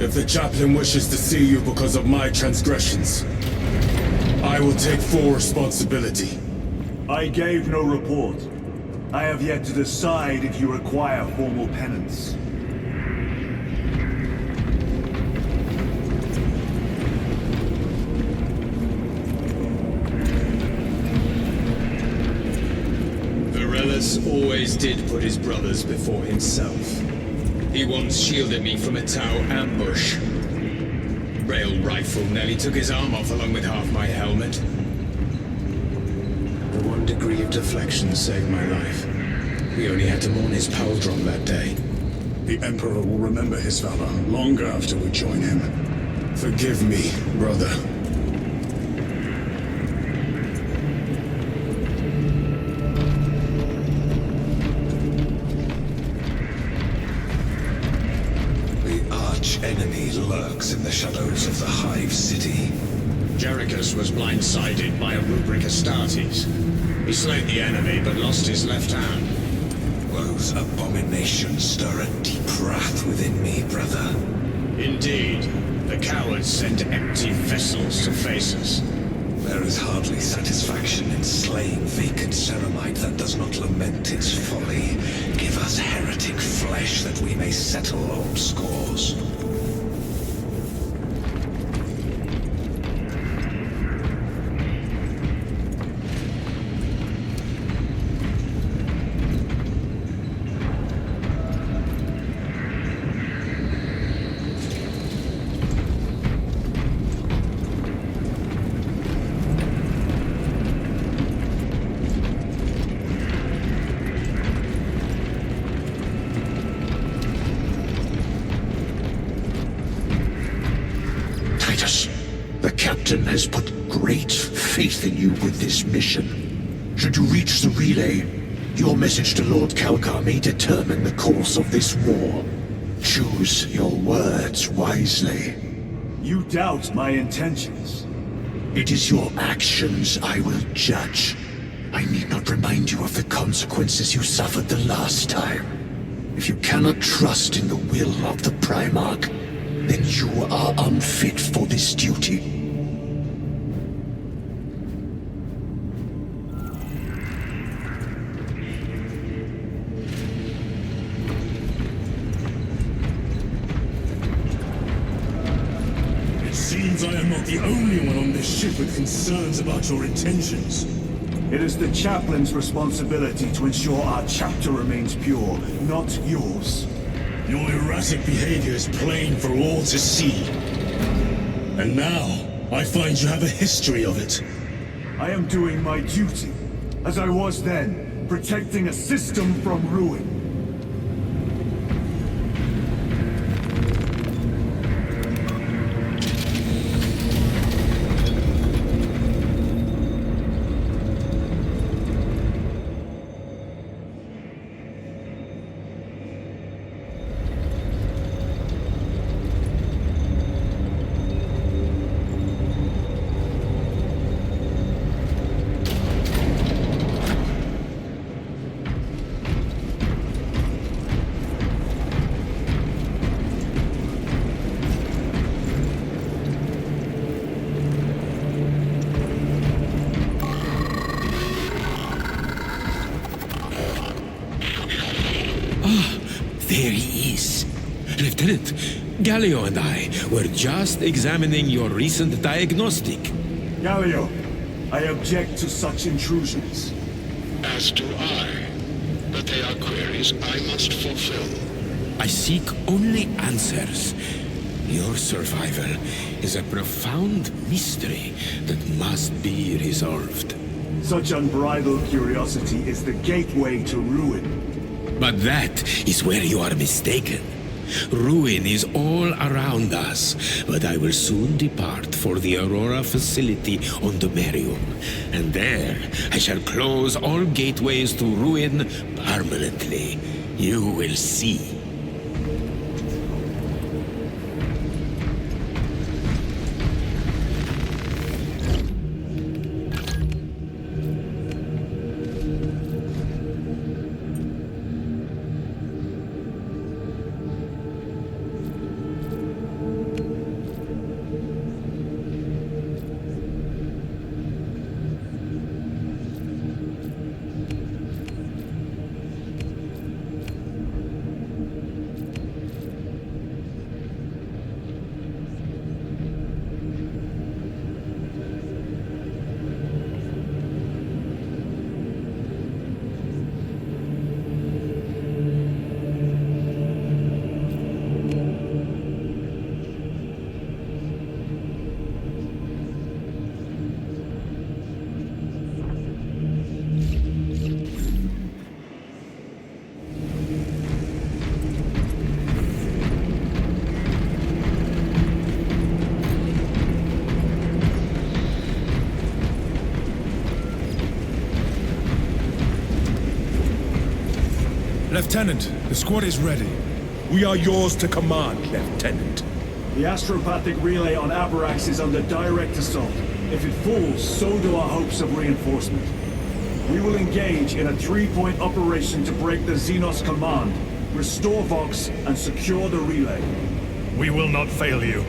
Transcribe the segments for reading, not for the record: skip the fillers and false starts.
If the chaplain wishes to see you because of my transgressions, I will take full responsibility. I gave no report. I have yet to decide if you require formal penance. Always did put his brothers before himself. He once shielded me from a Tau ambush. Rail rifle nearly took his arm off along with half my helmet. The 1 degree of deflection saved my life. We only had to mourn his pal drop that day. The Emperor will remember his valor long after we join him. Forgive me, brother. Enemy lurks in the shadows of the Hive City. Jerichus was blindsided by a rubric Astartes. He slayed the enemy, but lost his left hand. Those abominations stir a deep wrath within me, brother. Indeed. The cowards send empty vessels to face us. There is hardly satisfaction in slaying vacant ceramite that does not lament its folly. Give us heretic flesh that we may settle old scores. The captain has put great faith in you with this mission. Should you reach the relay, your message to Lord Kalkar may determine the course of this war. Choose your words wisely. You doubt my intentions. It is your actions I will judge. I need not remind you of the consequences you suffered the last time. If you cannot trust in the will of the Primarch, then you are unfit for this duty. It seems I am not the only one on this ship with concerns about your intentions. It is the chaplain's responsibility to ensure our chapter remains pure, not yours. Your erratic behavior is plain for all to see. And now, I find you have a history of it. I am doing my duty, as I was then, protecting a system from ruin. There he is. Lieutenant, Galio and I were just examining your recent diagnostic. Galio, I object to such intrusions. As do I. But they are queries I must fulfill. I seek only answers. Your survival is a profound mystery that must be resolved. Such unbridled curiosity is the gateway to ruin. But that is where you are mistaken. Ruin is all around us, but I will soon depart for the Aurora facility on the Merium. And there, I shall close all gateways to ruin permanently. You will see. Lieutenant, the squad is ready. We are yours to command, Lieutenant. The astropathic relay on Abrax is under direct assault. If it falls, so do our hopes of reinforcement. We will engage in a 3-point operation to break the Xenos command, restore Vox, and secure the relay. We will not fail you.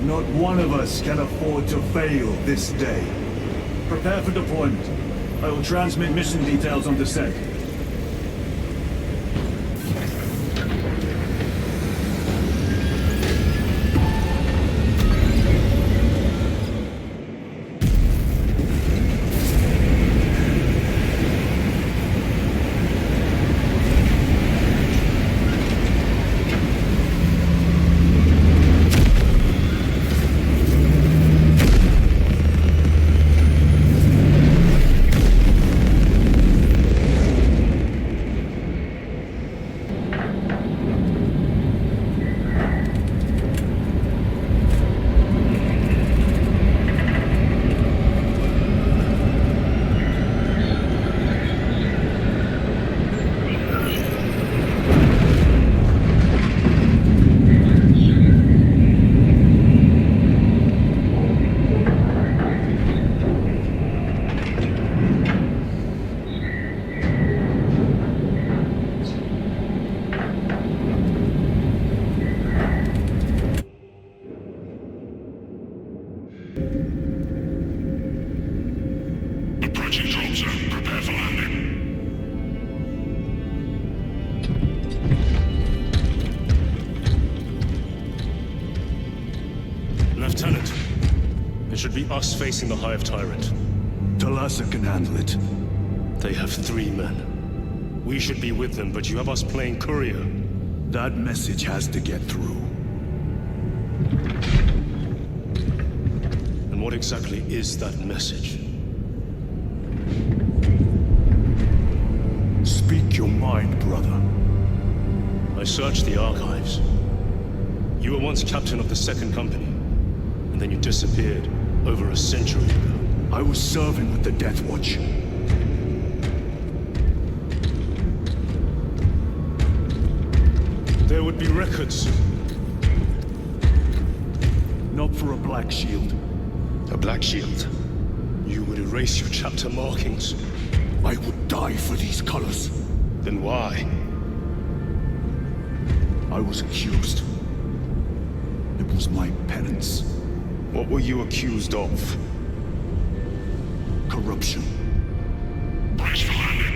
Not one of us can afford to fail this day. Prepare for deployment. I will transmit mission details on descent. Lieutenant, it should be us facing the Hive Tyrant. Talassa can handle it. They have 3 men. We should be with them, but you have us playing courier. That message has to get through. And what exactly is that message? Speak your mind, brother. I searched the archives. You were once captain of the 2nd Company, and then you disappeared over a century ago. I was serving with the Death Watch. There would be records. Not for a Black Shield. A Black Shield? You would erase your chapter markings. I would die for these colors. Then why? I was accused. It was my penance. What were you accused of? Corruption. Brace for landing.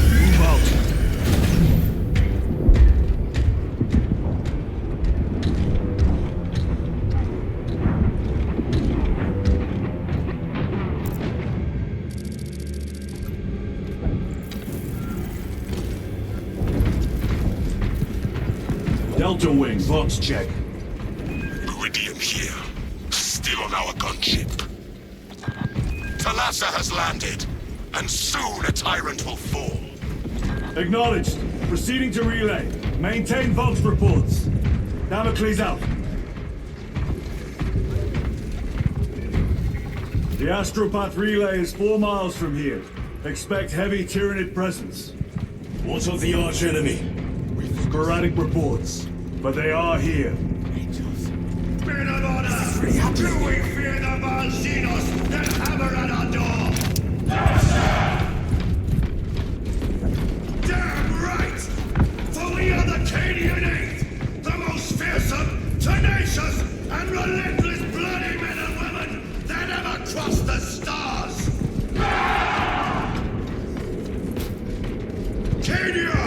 Move out. Delta Wing, Vox check. Meridian here. Still on our gunship. Talassa has landed, and soon a tyrant will fall. Acknowledged. Proceeding to relay. Maintain Vox reports. Damocles out. The Astropath relay is 4 miles from here. Expect heavy Tyranid presence. What of the arch-enemy? Sporadic reports, but they are here. Men of honor! Do we fear the Valzinos that hammer at our door? Damn right! For we are the Cadian Eighth, the most fearsome, tenacious, and relentless bloody men and women that ever crossed the stars! Cadia,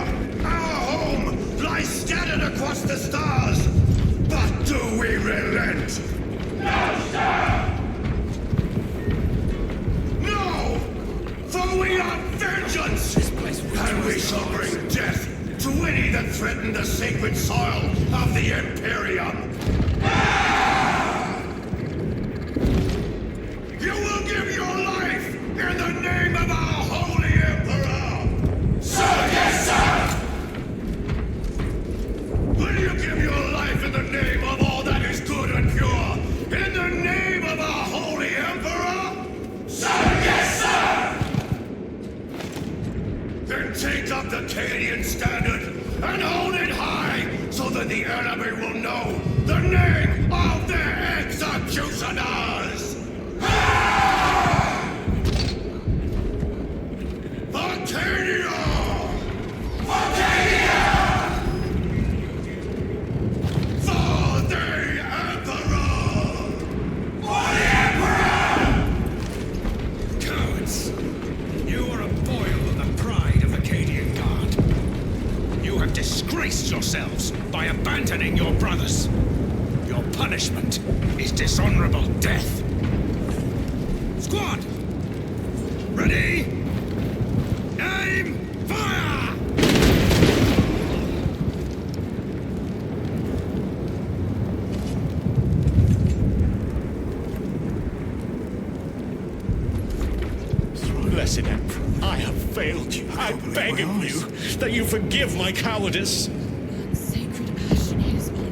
our home, lies scattered across the stars! But do we relent? No, sir! No! For we are vengeance! And we shall bring death to any that threaten the sacred soil of the Imperium! You will give your life in the name of our holy Emperor! Sir, yes, sir! Will you give your life in the name of all that is good and pure? In the name of our holy Emperor? Sir, yes, sir! Then take up the Cadian standard and hold it high so that the enemy will know the name of their executioners! Arcadia! Arcadia! For the Emperor! For the Emperor! Cowards! You are a foil of the pride of the Cadian Guard. You have disgraced yourselves by abandoning your brothers. Your punishment is dishonorable death. Squad! Ready? Aim! Fire! Blessed Emperor, I have failed you. I beg of you that you forgive my cowardice. Sacred passion, his honor.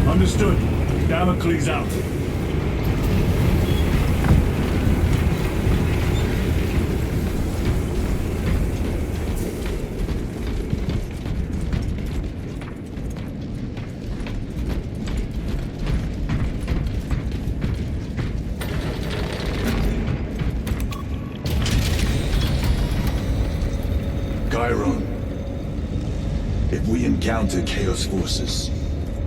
Understood. Damocles out. Chiron, if we encounter Chaos forces,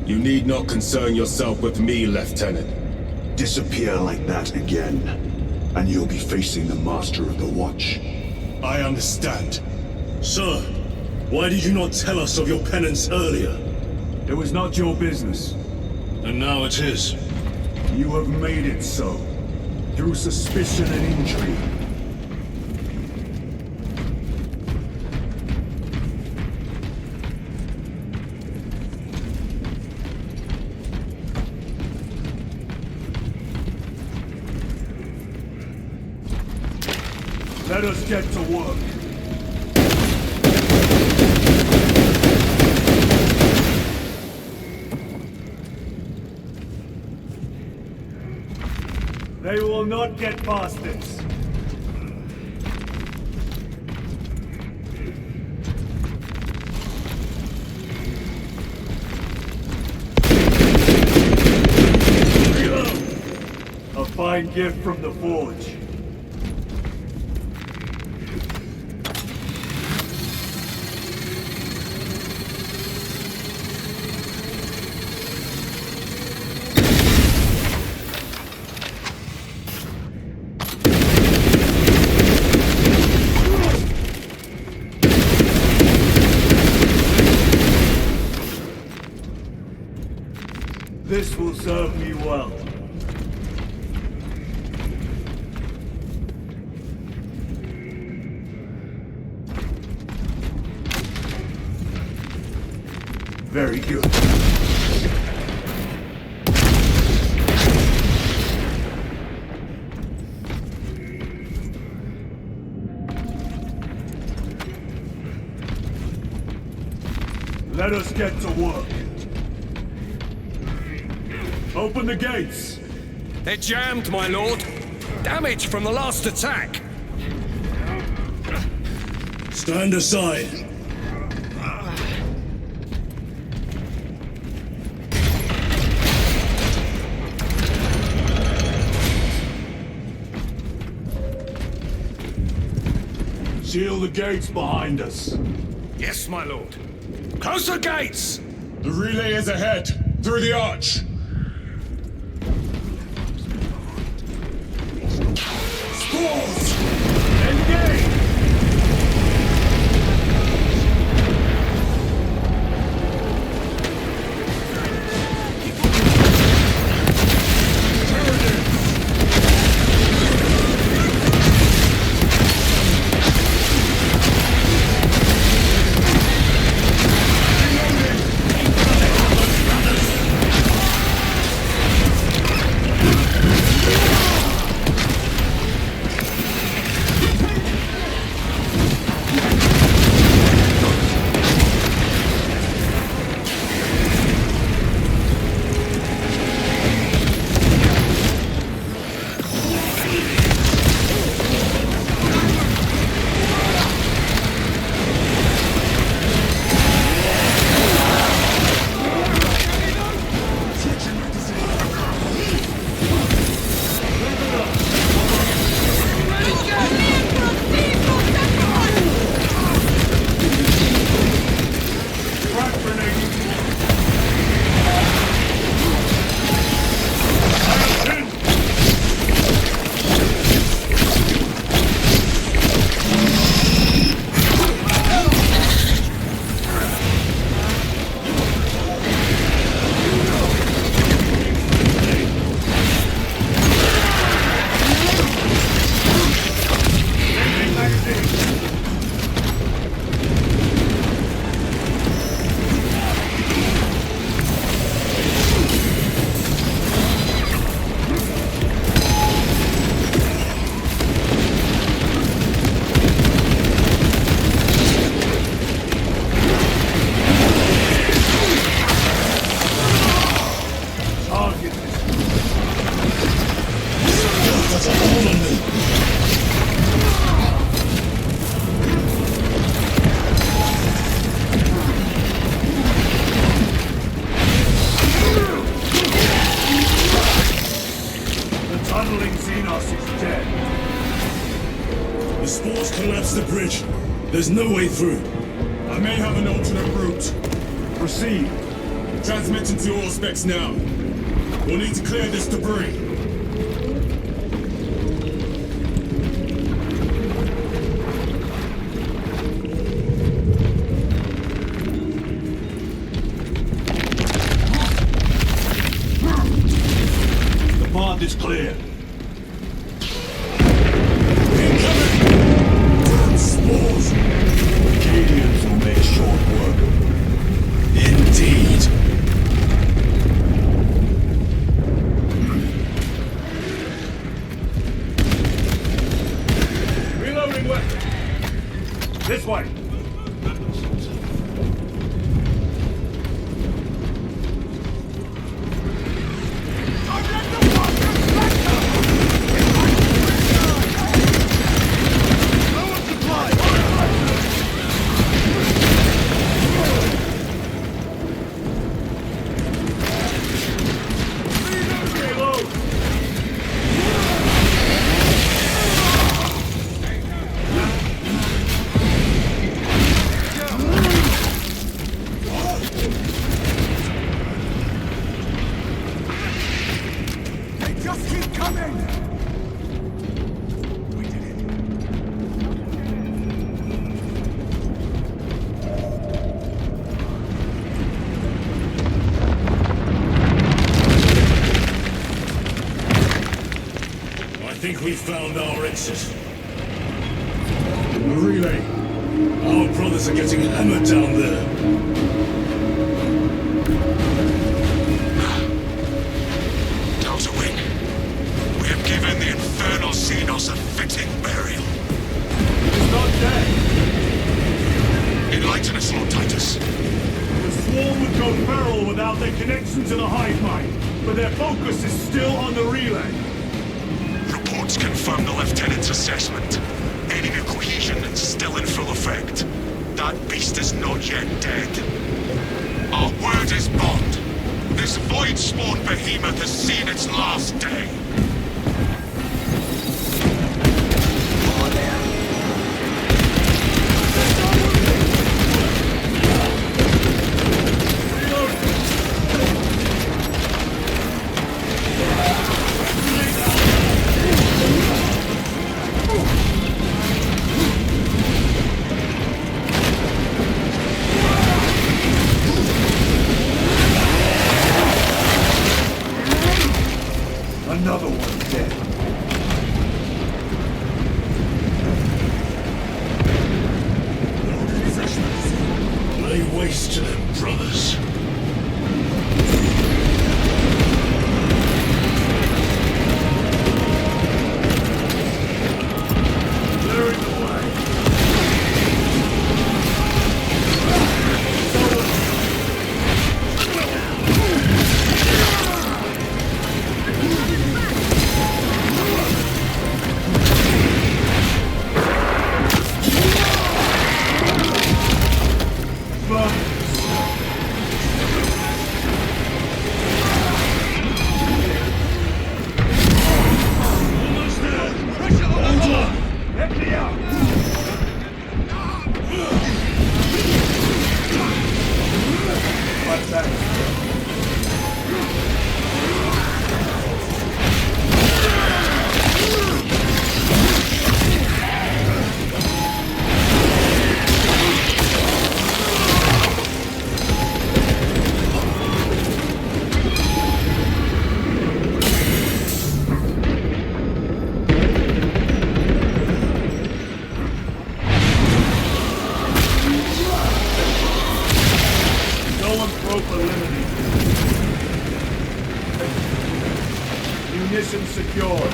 you need not concern yourself with me, Lieutenant. Disappear like that again, and you'll be facing the Master of the Watch. I understand. Sir, why did you not tell us of your penance earlier? It was not your business. And now it is. You have made it so, through suspicion and intrigue. Let us get to work. They will not get past this. A fine gift from the Forge. This will serve me well. Very good. Let us get to work. Open the gates! They're jammed, my lord. Damage from the last attack. Stand aside. Seal the gates behind us. Yes, my lord. Close the gates! The relay is ahead, through the arch. Squaws! Engage! The spores collapsed the bridge. There's no way through. I may have an alternate route. Proceed. Transmitting to all specs now. We'll need to clear this debris. The pond is clear. Incoming! Damn spores! Acadians will make short work. Indeed. Reloading weapon. This way. I think we found our exit. The relay. Our brothers are getting hammered down there. Delta Wing, we have given the infernal Xenos a fitting burial. It's not dead. Enlighten us, Lord Titus. The swarm would go feral without their connection to the hive mind, but their focus is still on the relay. Reports confirm the Lieutenant's assessment. Enemy cohesion is still in full effect. That beast is not yet dead. Our word is bond. This void-spawn behemoth has seen its last day. Another one dead. Lay waste to them, brothers. Clearing the way. Munition secured.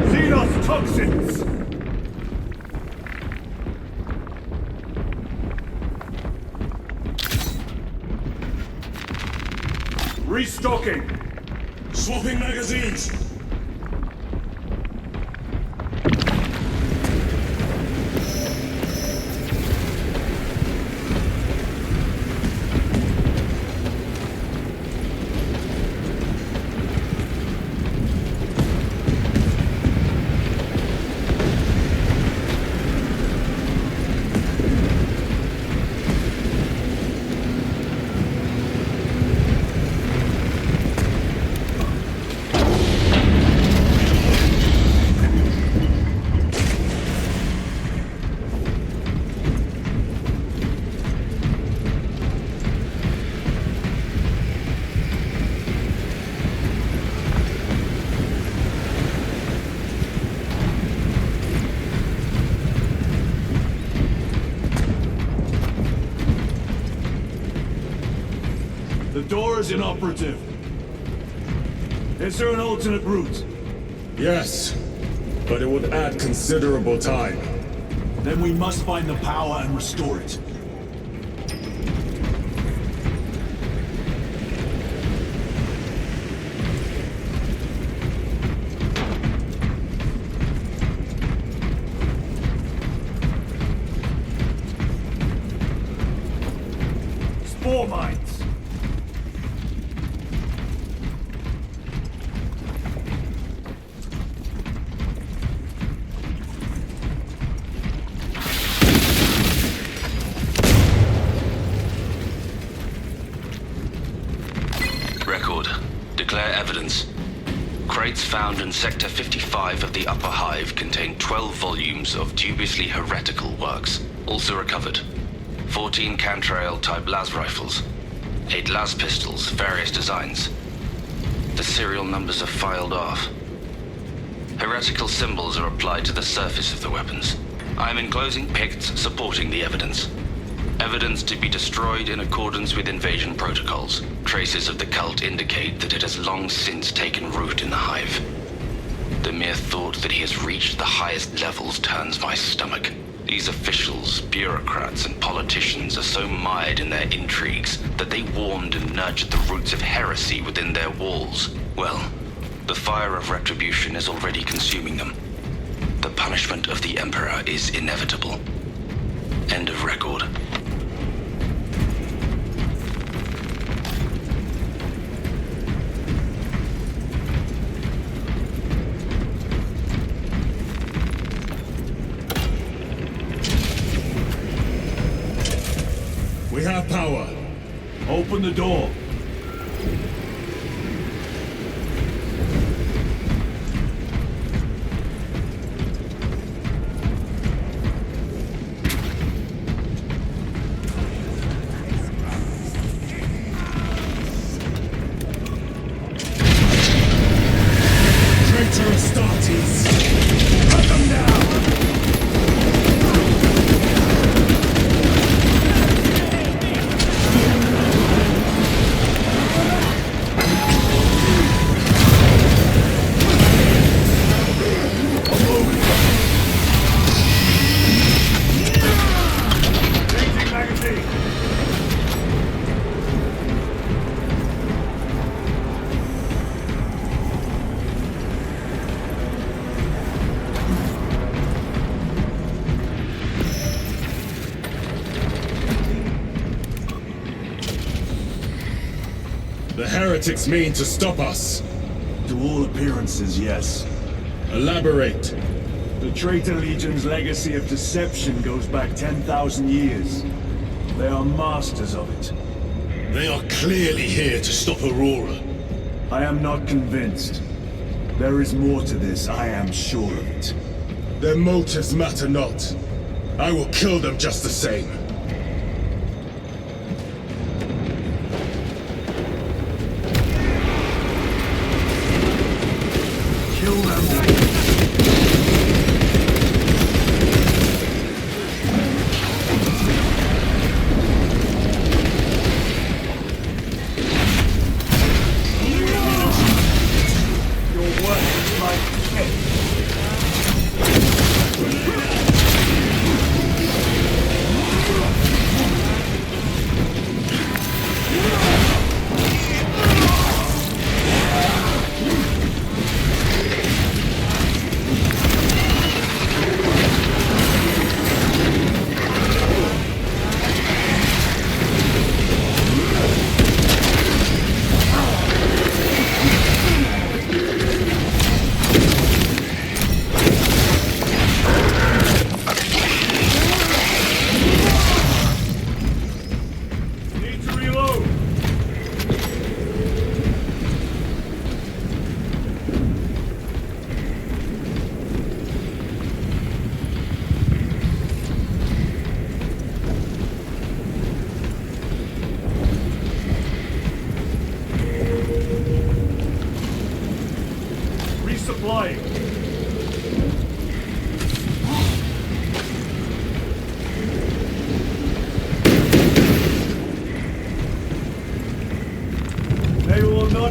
Xenos toxins! Restocking! Swapping magazines! The door is inoperative. Is there an alternate route? Yes, but it would add considerable time. Then we must find the power and restore it. Spore mines! Record. Declare evidence. Crates found in Sector 55 of the Upper Hive contain 12 volumes of dubiously heretical works. Also recovered. 14 Cantrail-type las rifles. 8 las pistols, various designs. The serial numbers are filed off. Heretical symbols are applied to the surface of the weapons. I am enclosing picts supporting the evidence. Evidence to be destroyed in accordance with invasion protocols. Traces of the cult indicate that it has long since taken root in the Hive. The mere thought that he has reached the highest levels turns my stomach. These officials, bureaucrats, and politicians are so mired in their intrigues that they warmed and nurtured the roots of heresy within their walls. Well, the fire of retribution is already consuming them. The punishment of the Emperor is inevitable. End of record. We have power. Open the door. Traitor Astartes! Cut them down! The heretics mean to stop us. To all appearances, yes. Elaborate. The Traitor Legion's legacy of deception goes back 10,000 years. They are masters of it. They are clearly here to stop Aurora. I am not convinced. There is more to this, I am sure of it. Their motives matter not. I will kill them just the same. Kill them. Your work is like shit.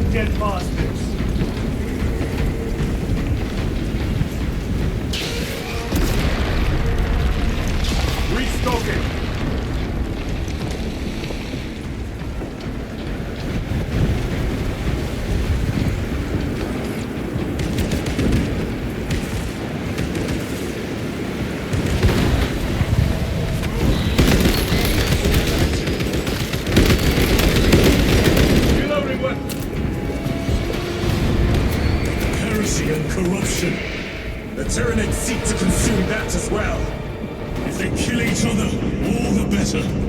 cannot get past this. Restoking. Corruption. The Tyranids seek to consume that as well. If they kill each other, all the better.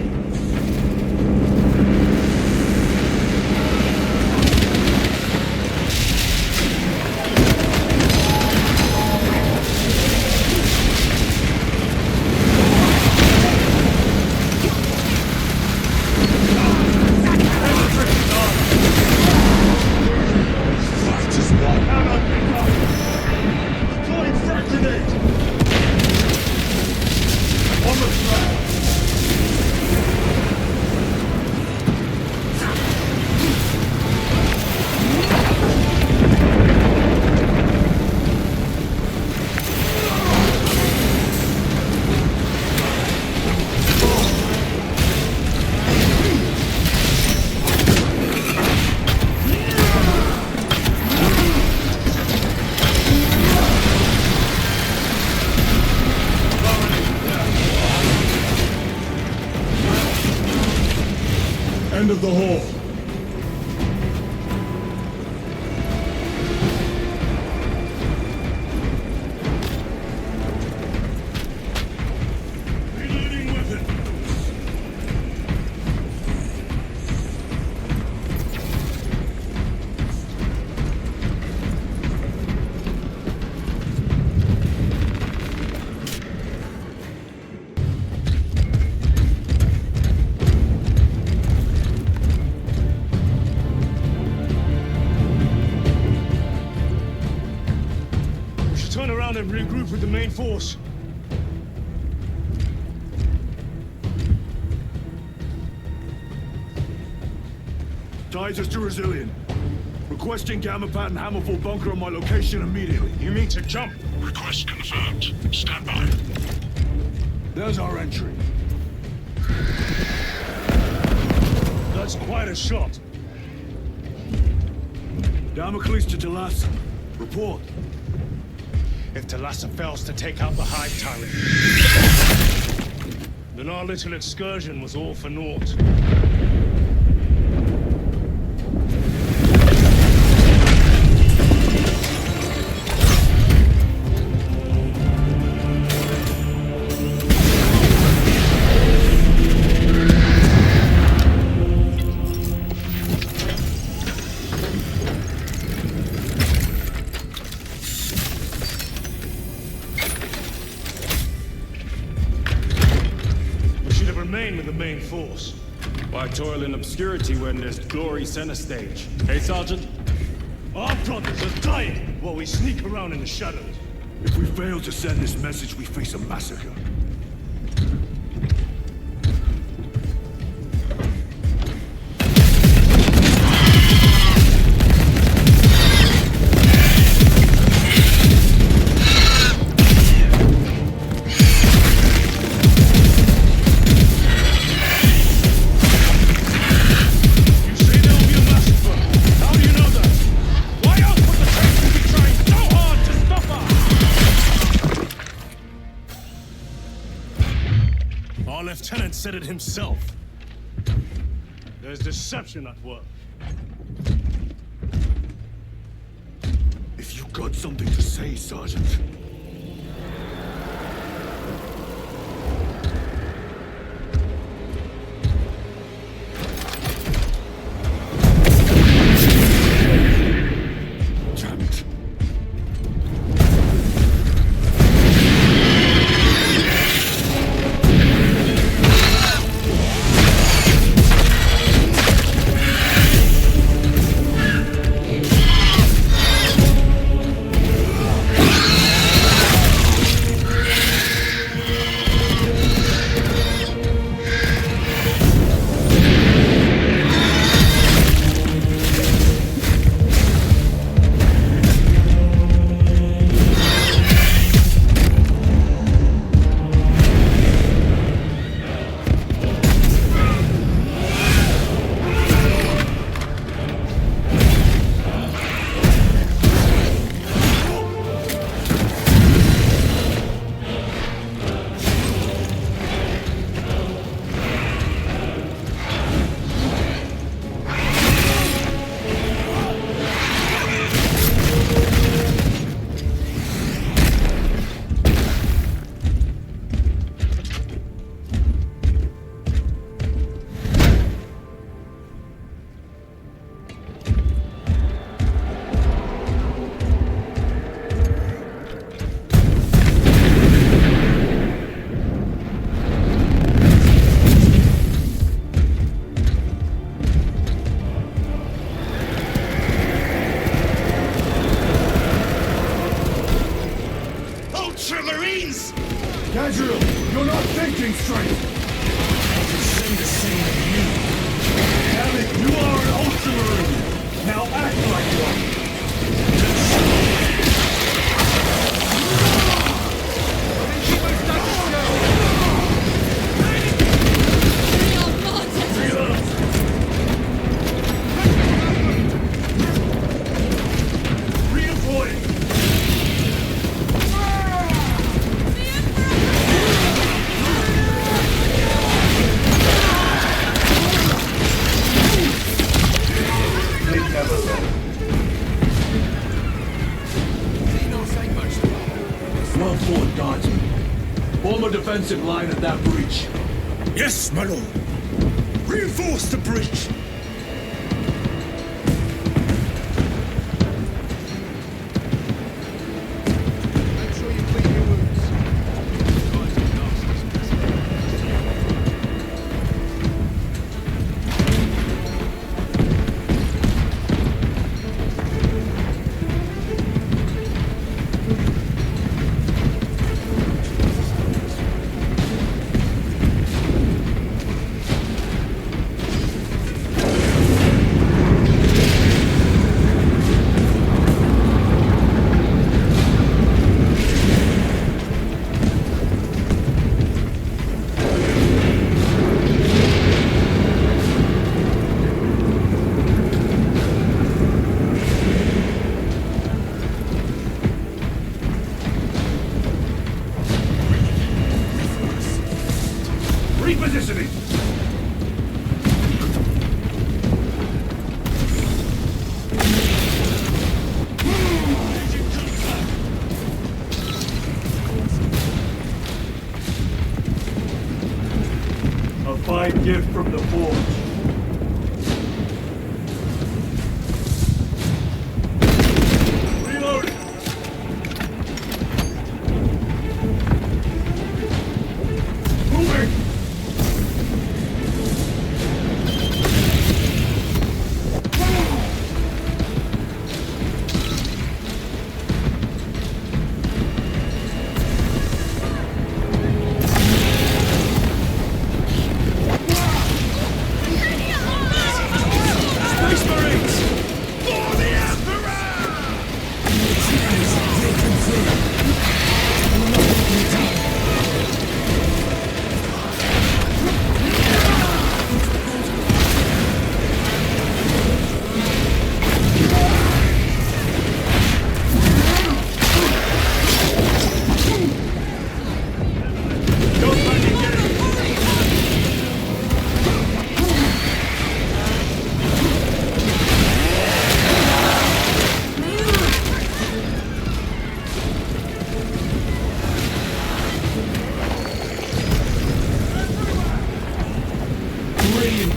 End of the hall. Reloading weapon. Turn around and regroup with the main force. Ties to Resilient. Requesting Gamma Pad and Hammerfall bunker on my location immediately. You mean to jump? Request confirmed. Stand by. There's our entry. That's quite a shot. Damocles to Talassa. Report. If Talassa fails to take out the Hive Tyrant, then our little excursion was all for naught. With the main force. Why toil in obscurity when there's glory center stage? Hey, Sergeant? Our brothers are dying while we sneak around in the shadows. If we fail to send this message, we face a massacre. Lieutenant said it himself. There's deception at work. If you got something to say, Sergeant. Damn it. Marine. Now act like one. Well fought, Guardsman. Form a defensive line at that breach. Yes, my lord. Reinforce the breach. Repositioning! A fine gift from the Forge. Reloading! Moving!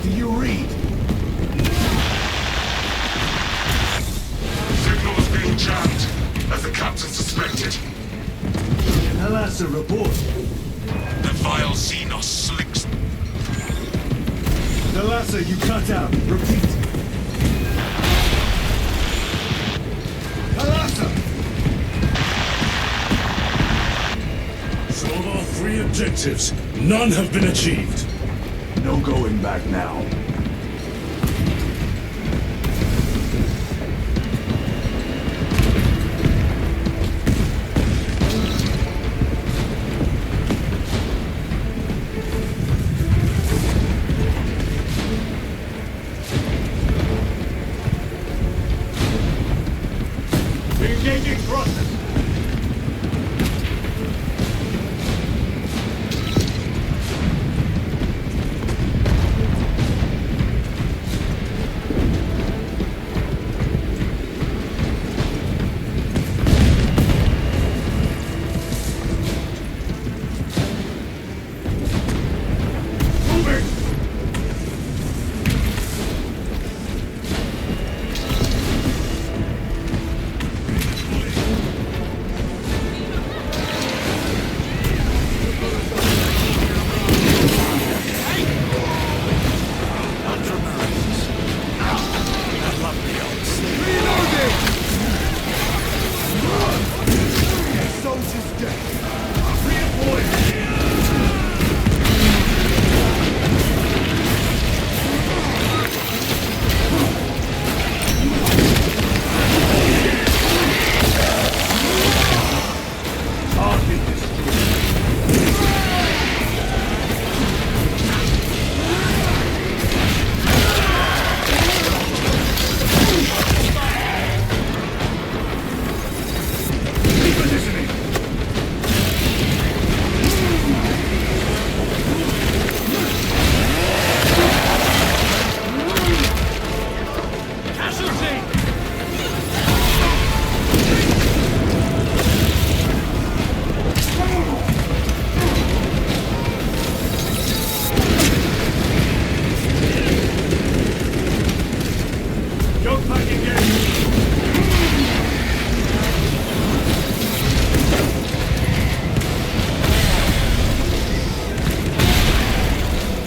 Do you read? Signal is being jammed, as the captain suspected. Halassa, report. The vile Xenos slicks. Halassa, you cut out. Repeat. Halassa! So of our 3 objectives, none have been achieved. No going back now. Engaging thrusters.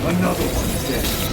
Another one dead.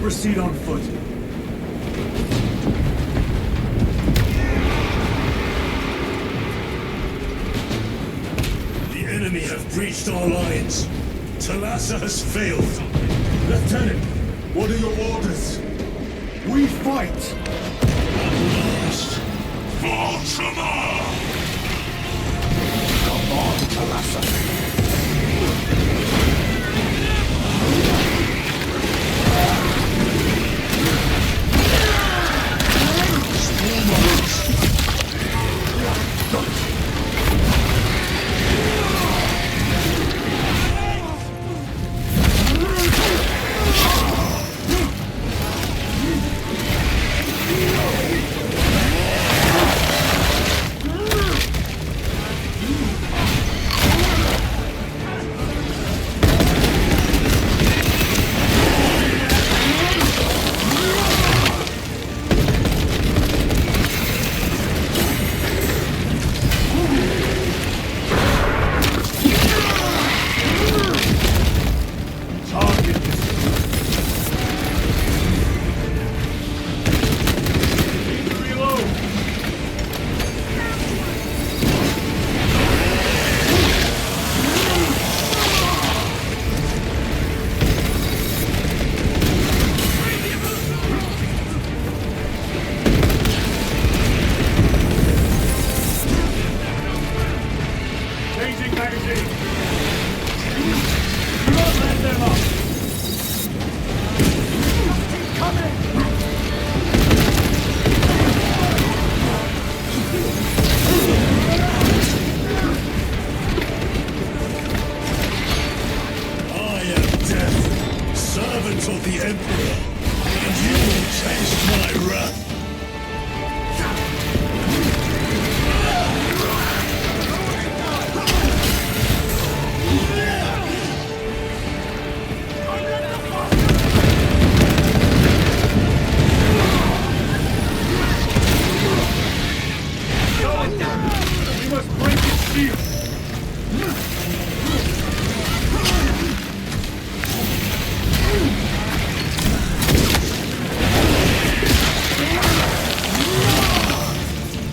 Proceed on foot. The enemy have breached our lines. Talassa has failed. Lieutenant, what are your orders? We fight! Baltimore! Come on, Talassa.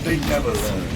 They never learn.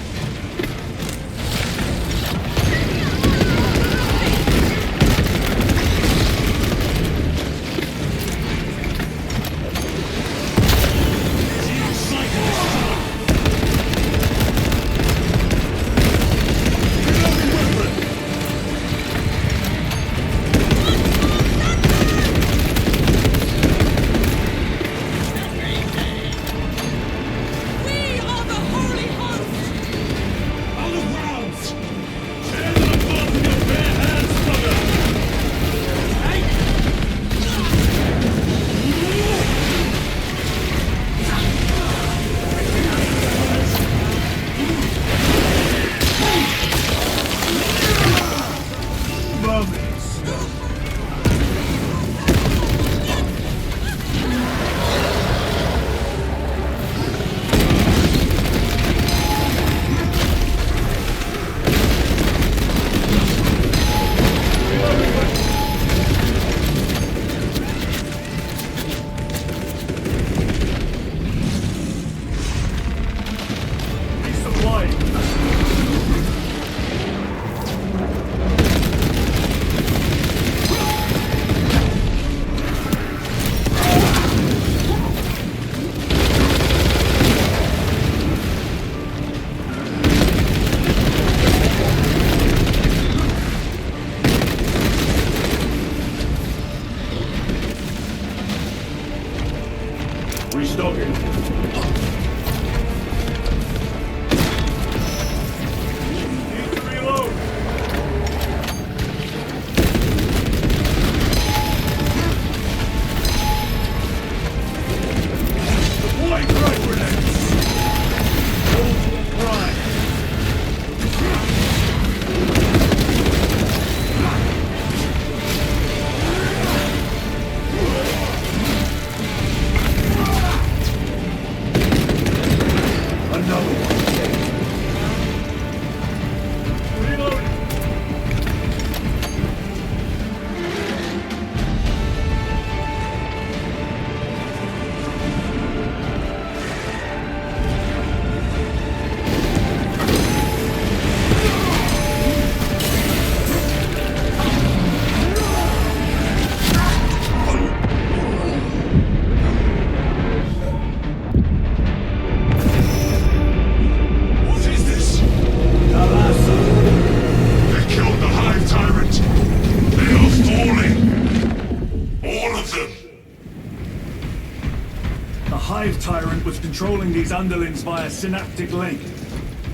controlling these underlings via synaptic link.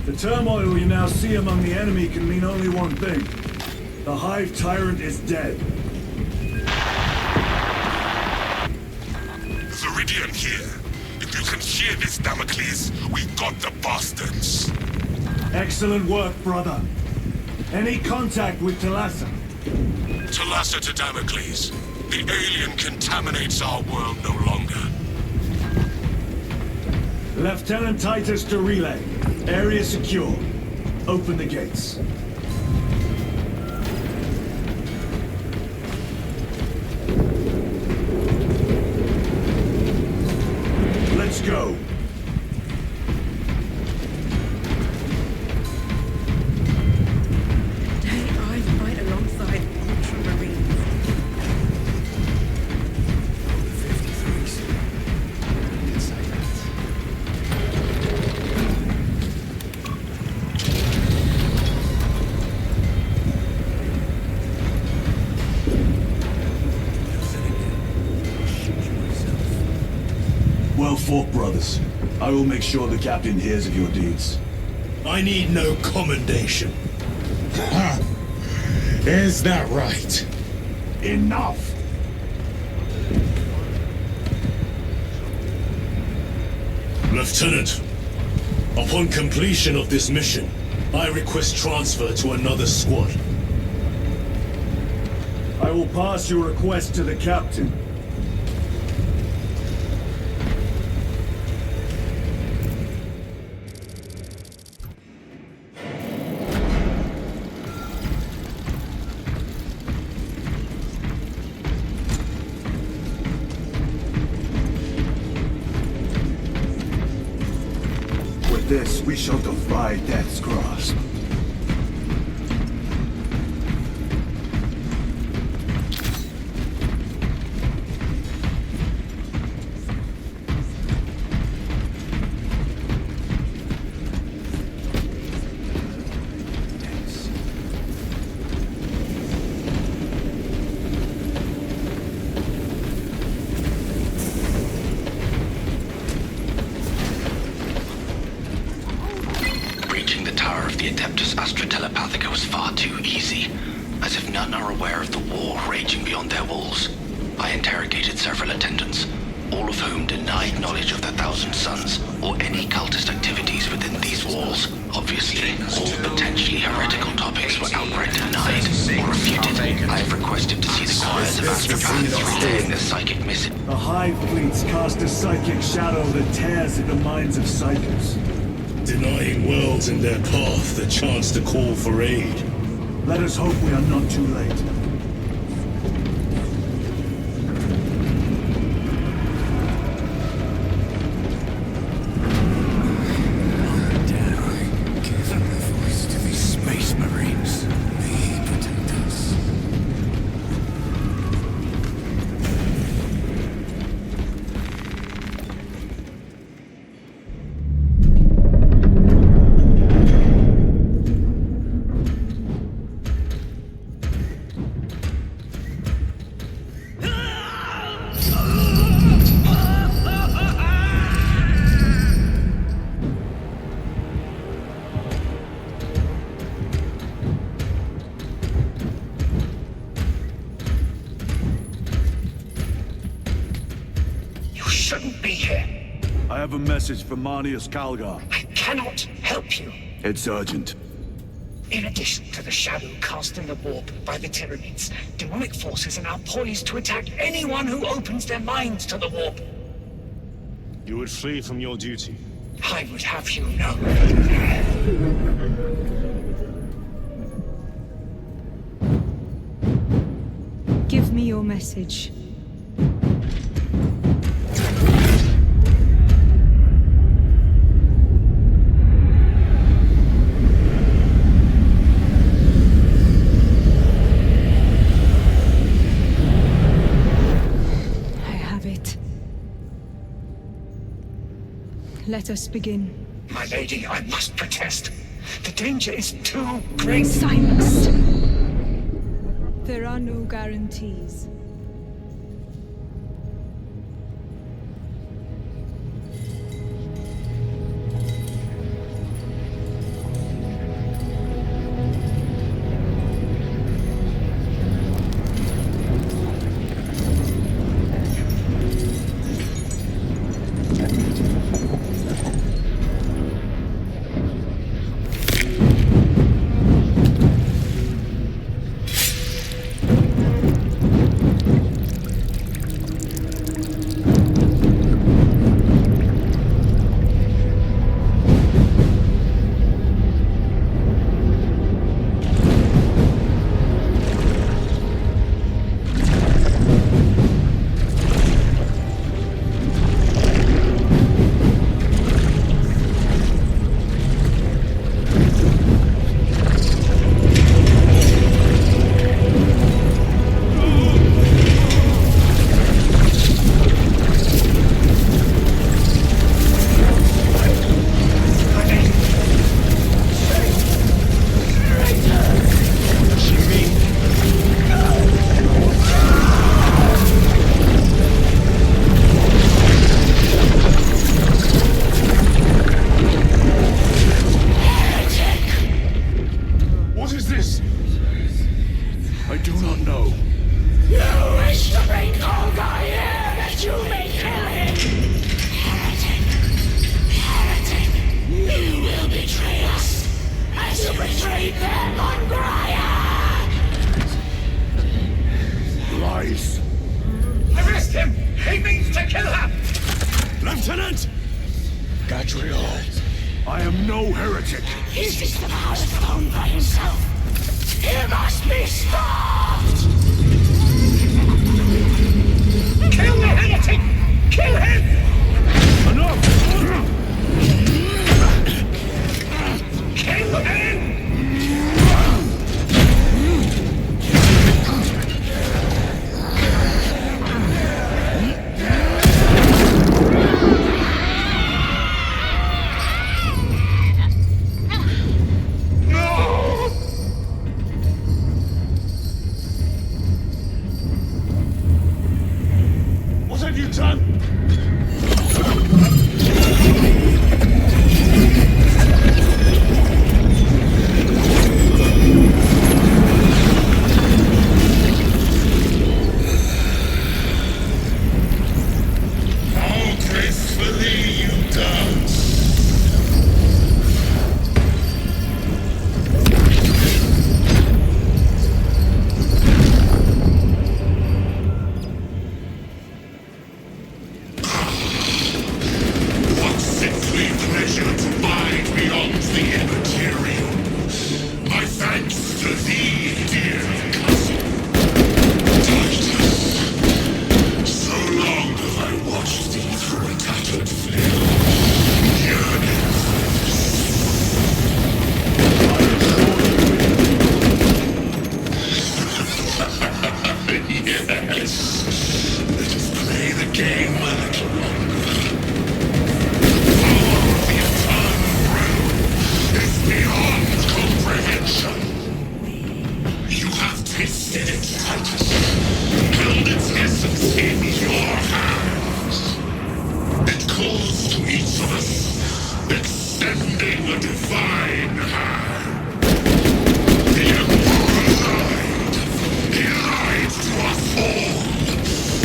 The turmoil you now see among the enemy can mean only one thing. The Hive Tyrant is dead. Viridian here. If you can hear this, Damocles, we got the bastards. Excellent work, brother. Any contact with Talassa? Talassa to Damocles. The alien contaminates our world no longer. Lieutenant Titus to relay. Area secure. Open the gates. Let's go. Today I fight alongside Ultramarines. 53s. Didn't say that. Well fought, brothers. I will make sure the captain hears of your deeds. I need no commendation. Is that right? Enough! Lieutenant, upon completion of this mission, I request transfer to another squad. I will pass your request to the captain. With this, we shall defy death's grasp. Was far too easy, as if none are aware of the war raging beyond their walls. I interrogated several attendants, all of whom denied knowledge of the Thousand Suns or any cultist activities within these walls. Obviously, all potentially heretical topics were outright denied or refuted. I have requested to see the choirs of astropaths relaying their psychic message. The Hive fleets cast a psychic shadow that tears at the minds of psychers. Denying worlds in their path the chance to call for aid. Let us hope we are not too late. I have a message from Marnius Calgar. I cannot help you. It's urgent. In addition to the shadow cast in the warp by the Tyranids, demonic forces are now poised to attack anyone who opens their minds to the warp. You would flee from your duty. I would have you know. Give me your message. Let us begin. My lady, I must protest. The danger is too great. Silence! There are no guarantees. is this? I do not know. You wish to bring Olga here that you may kill him! Heretic! Heretic! You will betray us as you betrayed them on Graia! Lies. Arrest him! He means to kill her! Lieutenant! Gadriel, I am no heretic. He seeks the power of the throne by himself. He must be stopped! Kill the heretic! Kill him! Enough! Kill him! What have you done? How gracefully you dance. What sickly pleasure to bide beyond the immaterial. My thanks to thee, dear cousin. Titus. So long have I watched thee through a tattered flame, yearning for yes. Let us play the game a little longer. Power of the eternal realm is beyond comprehension. You have tasted it, Titus. Held its essence in your hands. It calls to each of us, extending a divine hand. The Emperor lied. He lied to us all.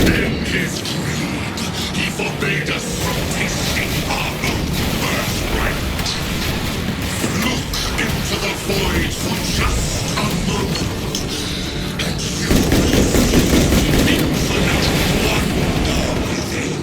In his greed, he forbade us from tasting our own birthright. Look into the void for just a moment, and you will see infinite wonder within.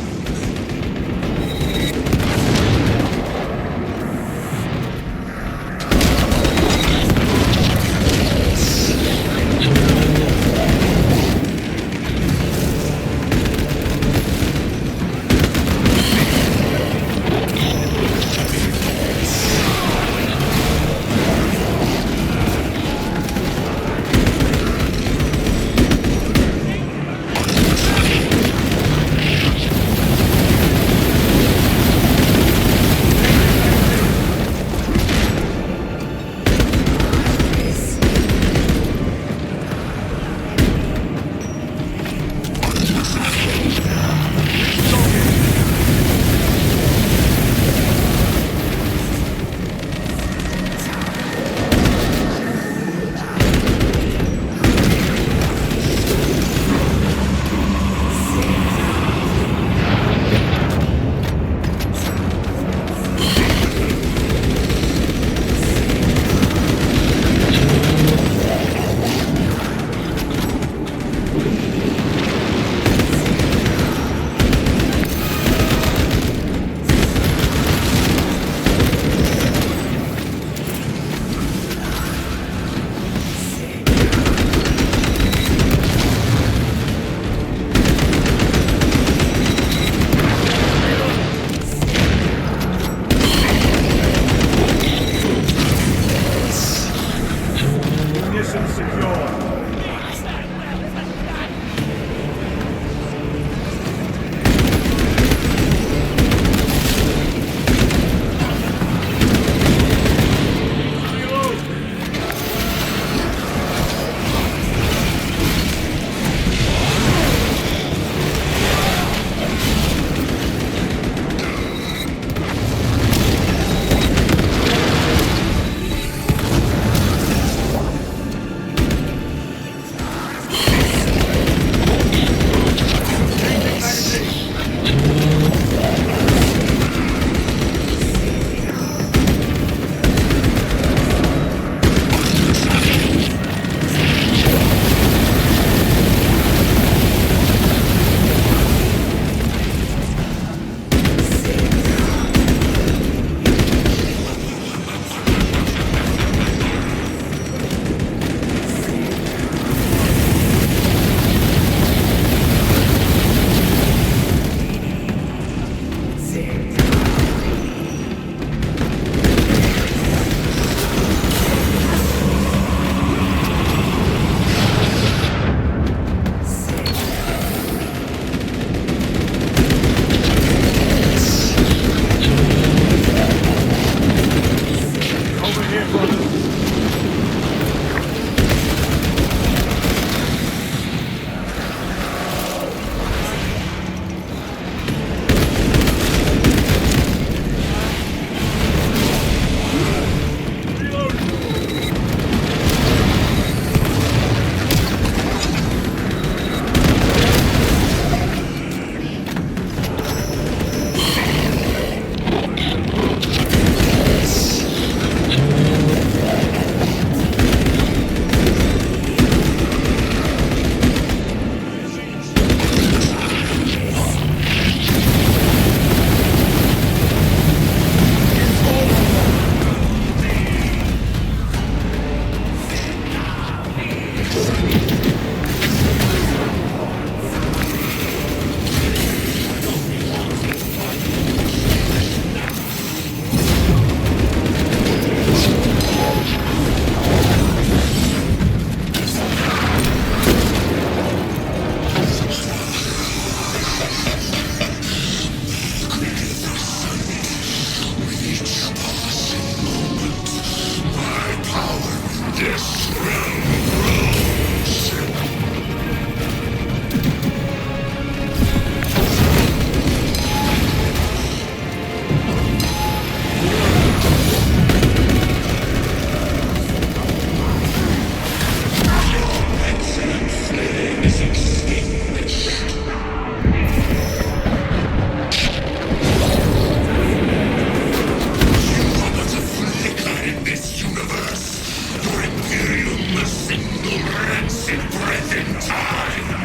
wasted breath in time!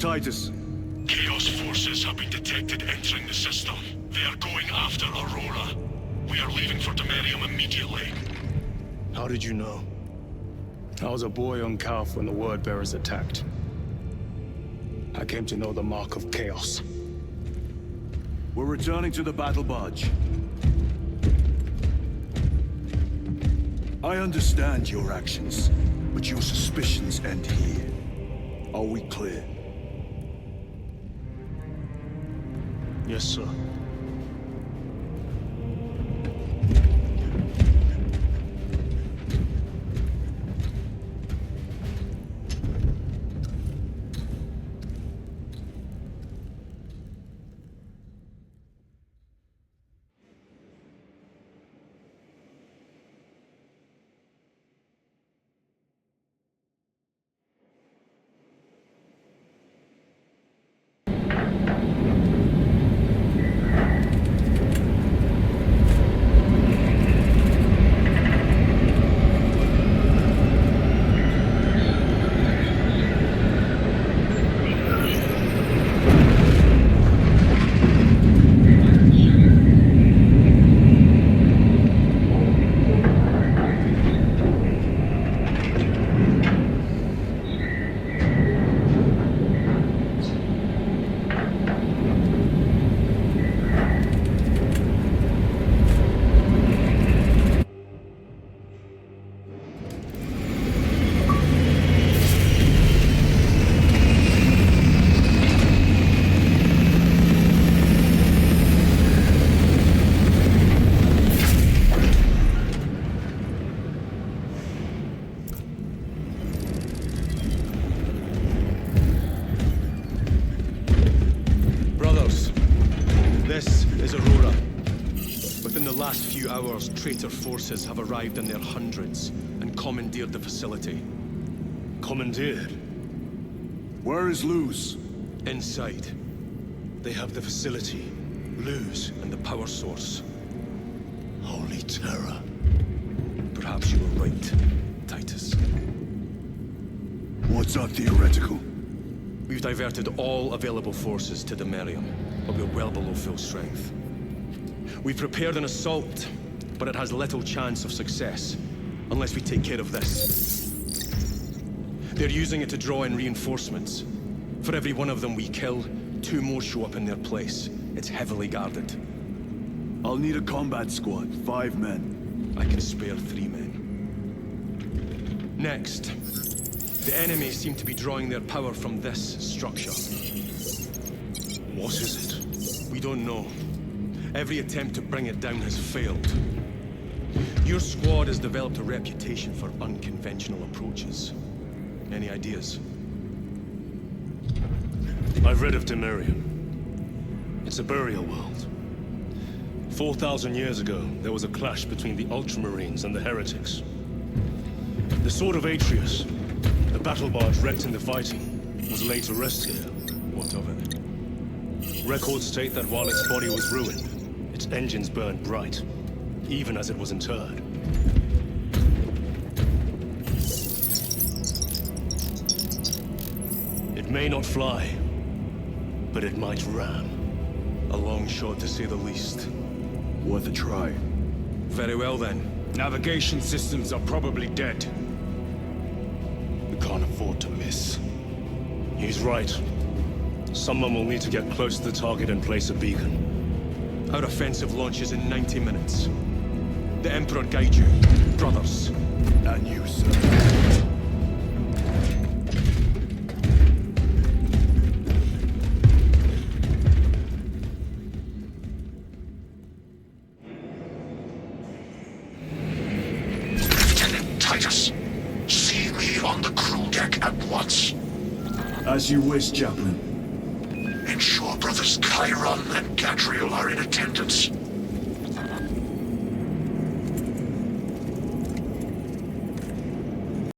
Titus. Chaos forces have been detected entering the system. They are going after Aurora. We are leaving for Demerium immediately. How did you know? I was a boy on Calf when the Word Bearers attacked. I came to know the mark of chaos. We're returning to the battle barge. I understand your actions, but your suspicions end here. Are we clear? Yes, sir. Hours, traitor forces have arrived in their hundreds and commandeered the facility. Commandeered? Where is Luz? Inside. They have the facility, Luz, and the power source. Holy terror. Perhaps you were right, Titus. What's our theoretical? We've diverted all available forces to Demerium, but we're well below full strength. We've prepared an assault, but it has little chance of success, unless we take care of this. They're using it to draw in reinforcements. For every one of them we kill, 2 more show up in their place. It's heavily guarded. I'll need a combat squad, 5 men. I can spare 3 men. Next, the enemy seem to be drawing their power from this structure. What is it? We don't know. Every attempt to bring it down has failed. Your squad has developed a reputation for unconventional approaches. Any ideas? I've read of Demerium. It's a burial world. 4,000 years ago, there was a clash between the Ultramarines and the Heretics. The Sword of Atreus, the battle barge wrecked in the fighting, was laid to rest here. What of it? Records state that while its body was ruined, its engines burned bright, even as it was interred. It may not fly, but it might ram. A long shot, to say the least. Worth a try. Very well, then. Navigation systems are probably dead. We can't afford to miss. He's right. Someone will need to get close to the target and place a beacon. Our offensive launches in 90 minutes. The Emperor guide you, brothers. And you, sir. Lieutenant Titus, see me on the crew deck at once. As you wish, Chaplain. Ensure brothers Chiron and Gadriel are in attendance.